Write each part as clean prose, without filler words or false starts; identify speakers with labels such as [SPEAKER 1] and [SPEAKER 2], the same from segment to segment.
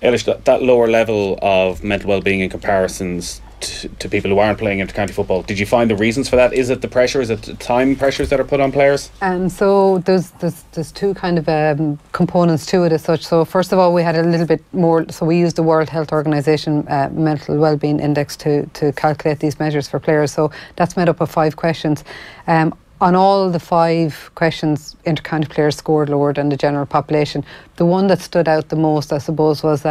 [SPEAKER 1] Elish, that lower level of mental well-being in comparisons to people who aren't playing inter-county football, did you find the reasons for that? Is it the pressure? Is it the time pressures that are put on players?
[SPEAKER 2] So there's two kind of components to it as such. So first of all, we had a little bit more, so we used the World Health Organization Mental Wellbeing Index to calculate these measures for players. So that's made up of 5 questions. On all the 5 questions, inter-county players scored lower than the general population. The one that stood out the most, I suppose, was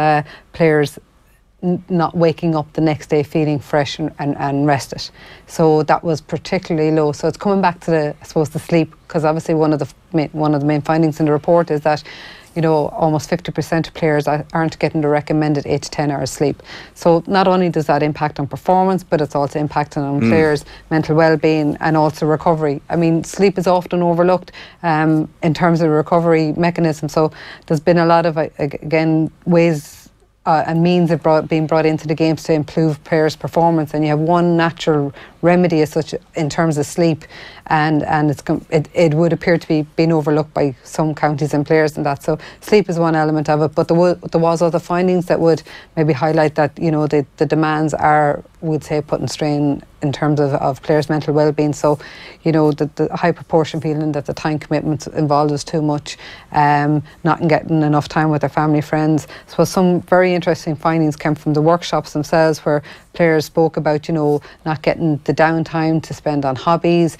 [SPEAKER 2] players not waking up the next day feeling fresh and rested. So that was particularly low. So it's coming back to the sleep, because obviously one of the main findings in the report is that, you know, almost 50% of players aren't getting the recommended 8 to 10 hours sleep. So not only does that impact on performance, but it's also impacting on players' mental well-being and also recovery. I mean, sleep is often overlooked in terms of recovery mechanism. So there's been a lot of, again, ways and means of being brought into the games to improve players' performance, and you have one natural remedy as such in terms of sleep, and it would appear to be being overlooked by some counties and players and that. So sleep is one element of it, but there was other findings that would maybe highlight that, you know, the demands are, we'd say, putting strain in terms of players' mental well-being. So, you know, the high proportion feeling that the time commitment involved is too much, not getting enough time with their family, friends. So some very interesting findings came from the workshops themselves, where players spoke about, you know, not getting the downtime to spend on hobbies,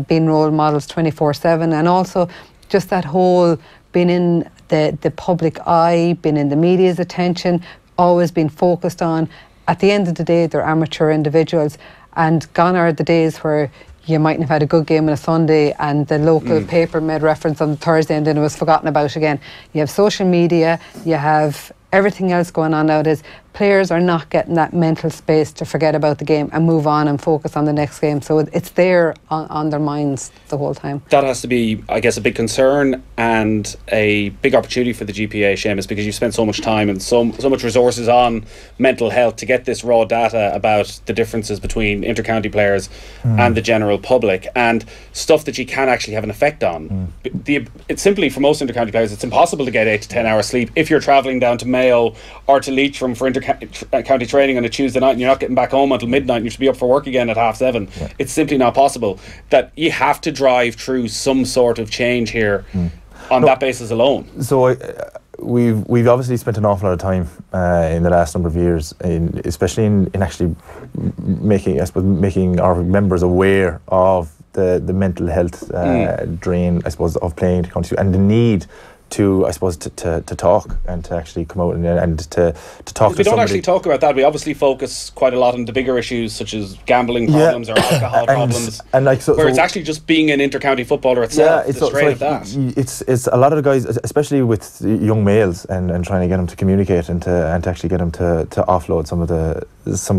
[SPEAKER 2] being role models 24/7, and also just that whole being in the public eye, being in the media's attention, always being focused on. At the end of the day, they're amateur individuals, and gone are the days where you mightn't have had a good game on a Sunday and the local paper made reference on Thursday and then it was forgotten about again. You have social media, you have everything else going on nowadays. Players are not getting that mental space to forget about the game and move on and focus on the next game. So it's there on their minds the whole time.
[SPEAKER 1] That has to be, I guess, a big concern and a big opportunity for the GPA, Seamus, because you've spent so much time and so much resources on mental health to get this raw data about the differences between inter-county players and the general public, and stuff that you can actually have an effect on. It's simply, for most inter-county players, it's impossible to get 8 to 10 hours sleep if you're travelling down to Mayo or to Leitrim for inter-county training on a Tuesday night and you're not getting back home until midnight and you should be up for work again at 7:30. Yeah. It's simply not possible. That you have to drive through some sort of change here on that basis alone. So
[SPEAKER 3] we've obviously spent an awful lot of time in the last number of years, especially in actually making our members aware of the mental health drain, I suppose, of playing the country, and the need to, I suppose, to talk and to actually come out and to talk to
[SPEAKER 1] we don't
[SPEAKER 3] somebody.
[SPEAKER 1] Actually talk about that. We obviously focus quite a lot on the bigger issues such as gambling problems or alcohol problems, and like where it's actually just being an inter-county footballer itself. It's the strain of that.
[SPEAKER 3] It's a lot of the guys, especially with young males, and trying to get them to communicate and to actually get them to offload some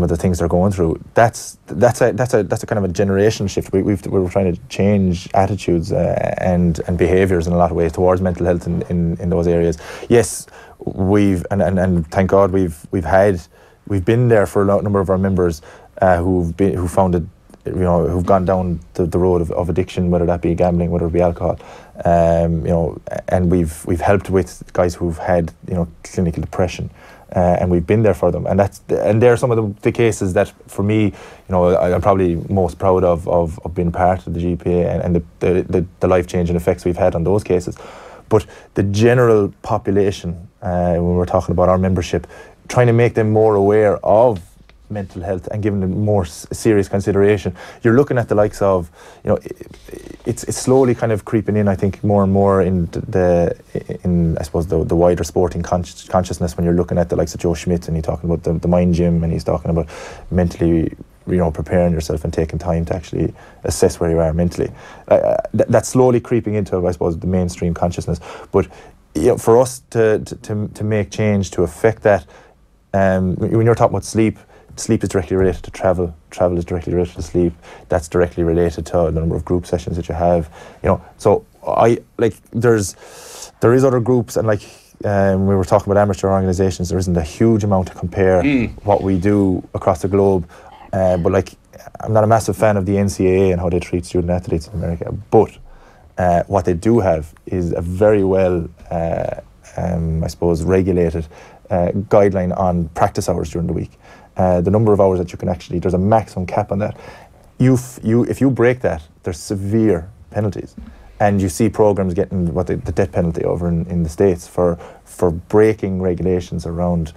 [SPEAKER 3] of the things they're going through. That's a kind of a generation shift. We're trying to change attitudes and behaviours in a lot of ways towards mental health in those areas. Yes, and thank God we've been there for a number of our members who found it, you know, who've gone down the road of addiction, whether that be gambling, whether it be alcohol, you know, and we've helped with guys who've had, you know, clinical depression. And we've been there for them, and they're some of the cases that, for me, you know, I'm probably most proud of being part of the GPA and the life-changing effects we've had on those cases. But the general population, when we're talking about our membership, trying to make them more aware of mental health and giving them more serious consideration. You're looking at the likes of, you know, it's slowly kind of creeping in, I think, more and more in I suppose the wider sporting consciousness, when you're looking at the likes of Joe Schmidt and he's talking about the mind gym, and he's talking about mentally, you know, preparing yourself and taking time to actually assess where you are mentally. That's slowly creeping into, I suppose, the mainstream consciousness. But, you know, for us to make change to affect that, when you're talking about sleep is directly related to travel is directly related to sleep, that's directly related to the number of group sessions that you have, you know. So there is other groups, and we were talking about amateur organisations, there isn't a huge amount to compare what we do across the globe, but I'm not a massive fan of the NCAA and how they treat student athletes in America, but what they do have is a very well I suppose regulated guideline on practice hours during the week. The number of hours that you can actually, there's a maximum cap on that. If you break that, there's severe penalties. And you see programs getting the death penalty over in the States for breaking regulations around,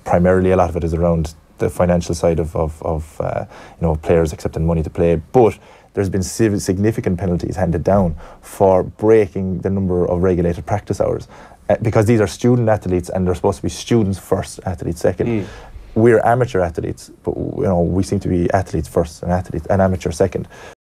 [SPEAKER 3] primarily a lot of it is around the financial side of players accepting money to play, but there's been significant penalties handed down for breaking the number of regulated practice hours, because these are student athletes and they're supposed to be students first, athletes second. We're amateur athletes, but we seem to be athletes first and amateurs second.